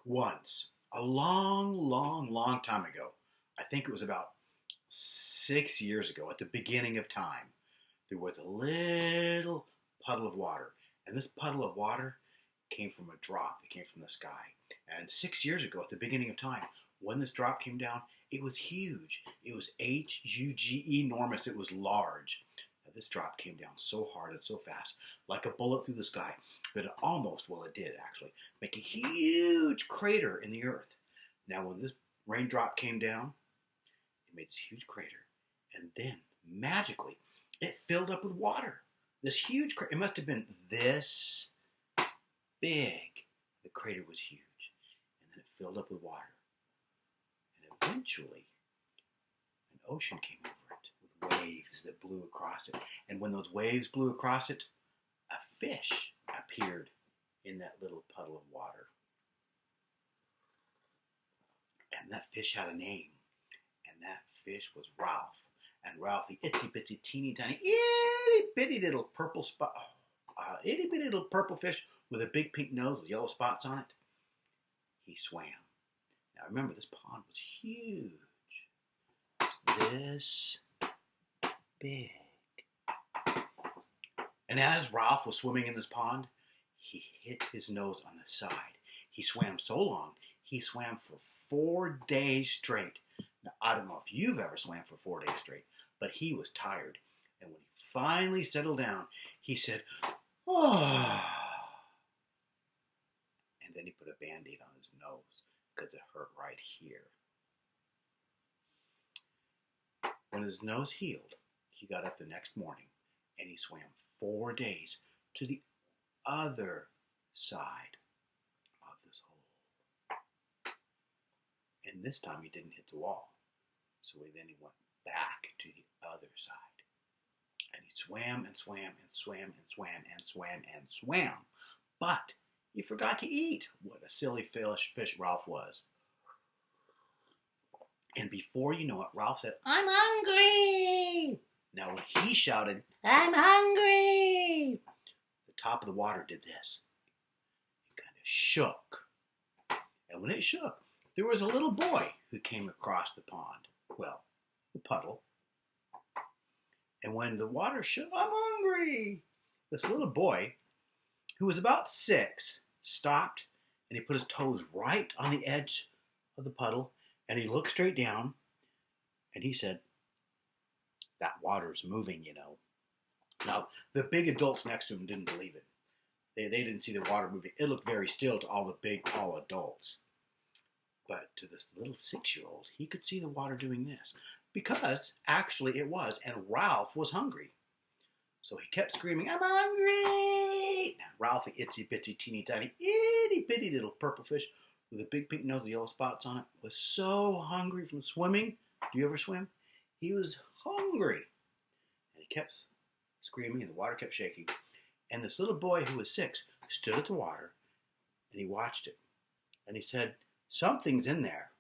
Once, a long, long, long time ago, I think it was about 6 years ago, at the beginning of time, there was a little puddle of water. And this puddle of water came from a drop that came from the sky. And 6 years ago, at the beginning of time, when this drop came down, it was huge. It was huge, enormous. It was large. Now, this drop came down so hard and so fast, like a bullet through the sky, that it almost, well, it did actually, make a huge crater in the earth. Now, when this raindrop came down, it made this huge crater. And then, magically, it filled up with water. This huge crater, it must have been this big. The crater was huge. And then it filled up with water. And eventually, an ocean came over it with waves that blew across it. And when those waves blew across it, a fish appeared in that little puddle of water. And that fish had a name. And that fish was Ralph. And Ralph, the itsy bitsy teeny tiny itty bitty little purple itty bitty little purple fish with a big pink nose with yellow spots on it, he swam. Now remember, this pond was huge. This big. And as Ralph was swimming in this pond, he hit his nose on the side. He swam so long, he swam for 4 days straight. Now, I don't know if you've ever swam for 4 days straight, but he was tired. And when he finally settled down, he said, "Oh." And then he put a Band-Aid on his nose because it hurt right here. When his nose healed, he got up the next morning and he swam 4 days to the other side of this hole. And this time he didn't hit the wall. So then he went back to the other side. And he swam and swam and swam and swam and swam and swam. But he forgot to eat. What a silly fish Ralph was. And before you know it, Ralph said, "I'm hungry." Now when he shouted, "I'm hungry," the top of the water did this. It kind of shook. And when it shook, there was a little boy who came across the pond. Well, the puddle. And when the water shook, "I'm hungry," this little boy, who was about 6, stopped and he put his toes right on the edge of the puddle and he looked straight down and he said, "That water's moving, you know." Now, the big adults next to him didn't believe it. They didn't see the water moving. It looked very still to all the big, tall adults. But to this little 6-year-old, he could see the water doing this. Because, actually, it was. And Ralph was hungry. So he kept screaming, "I'm hungry!" Now, Ralph, the itsy bitsy teeny tiny itty bitty little purple fish with a big pink nose with yellow spots on it, was so hungry from swimming. Do you ever swim? He was hungry. And he kept screaming and the water kept shaking. And this little boy who was 6 stood at the water and he watched it. And he said, "Something's in there."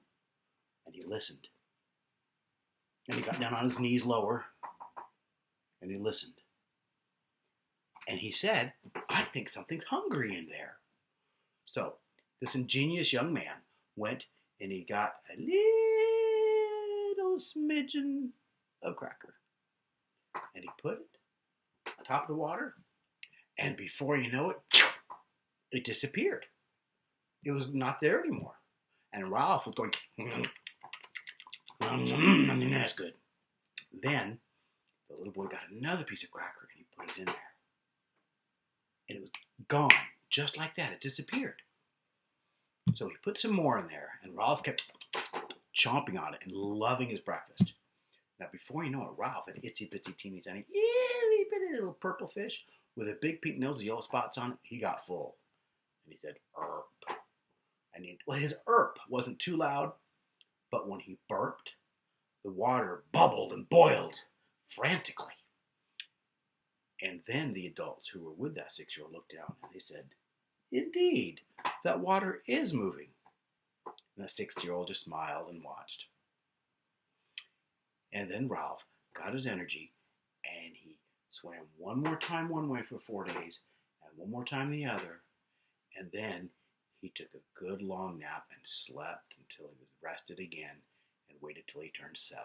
And he listened. And he got down on his knees lower. And he listened. And he said, "I think something's hungry in there." So this ingenious young man went and he got a little smidgen of cracker. And he put it on top of the water. And before you know it, it disappeared. It was not there anymore. And Ralph was going, "That's good." Then the little boy got another piece of cracker and he put it in there. And it was gone. Just like that. It disappeared. So he put some more in there and Ralph kept chomping on it and loving his breakfast. Now before you know it, Ralph, an itsy bitsy teeny tiny itty bitty little purple fish with a big pink nose with yellow spots on it, he got full. And he said, "Erp." And his "erp" wasn't too loud, but when he burped, the water bubbled and boiled frantically. And then the adults who were with that 6-year-old looked down and they said, "Indeed, that water is moving." And that 6-year-old just smiled and watched. And then Ralph got his energy and he swam one more time one way for 4 days and one more time the other. And then He took a good long nap and slept until he was rested again and waited till he turned 7.